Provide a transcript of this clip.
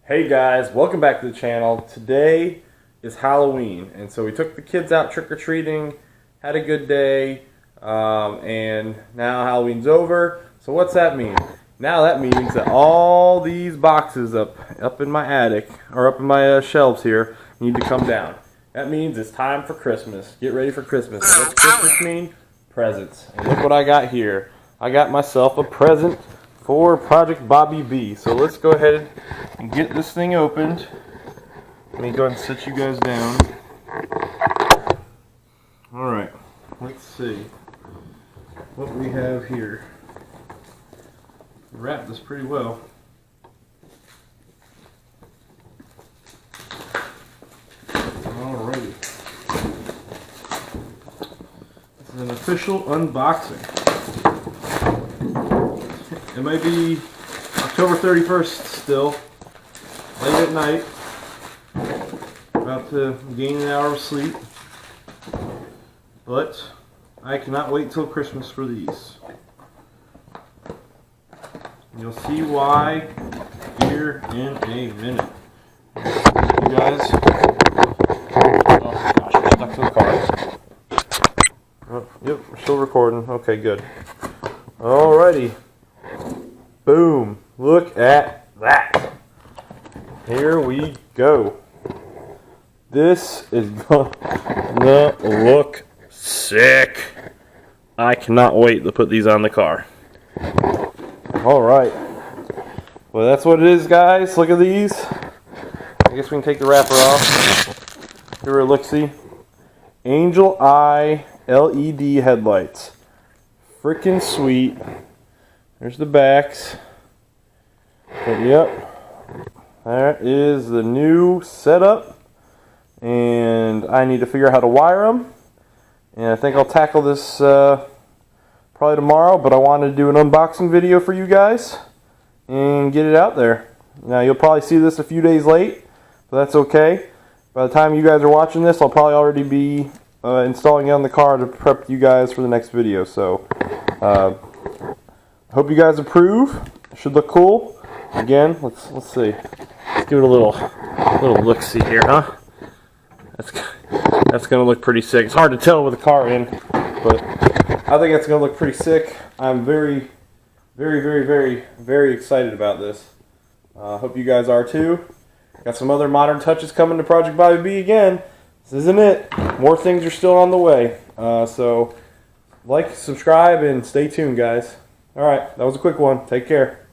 Hey guys, welcome back to the channel. Today is Halloween, and so we took the kids out trick-or-treating, had a good day, and now Halloween's over. So what's that mean? Now that means that all these boxes up in my attic, or up in my shelves here, need to come down. That means it's time for Christmas. Get ready for Christmas. What's Christmas mean? Presents. And look what I got here. I got myself a present for Project Bobby B. So let's go ahead and get this thing opened. Let me go ahead and sit you guys down. Alright, let's see what we have here. Wrapped this pretty well. Alrighty. This is an official unboxing. It might be October 31st still, late at night, about to gain an hour of sleep, but I cannot wait till Christmas for these. You'll see why here in a minute. You guys, oh gosh, I'm stuck to the car. Oh, yep, we're still recording. Okay, good. Alrighty. Boom! Look at that! Here we go. This is gonna look sick. I cannot wait to put these on the car. Alright. Well, that's what it is, guys. Look at these. I guess we can take the wrapper off. Here, look-see. Angel Eye LED headlights. Freaking sweet. There's the backs. But yep, that is the new setup, and I need to figure out how to wire them. And I think I'll tackle this probably tomorrow, but I wanted to do an unboxing video for you guys and get it out there. Now you'll probably see this a few days late, but that's okay. By the time you guys are watching this, I'll probably already be installing it on the car to prep you guys for the next video. So hope you guys approve. It should look cool. Again, let's see. Let's give it a little look-see here, huh? That's gonna look pretty sick. It's hard to tell with the car in, but I think it's gonna look pretty sick. I'm very excited about this. Hope you guys are too. Got some other modern touches coming to Project Bobby B again. This isn't it. More things are still on the way. So like, subscribe, and stay tuned, guys. Alright, that was a quick one. Take care.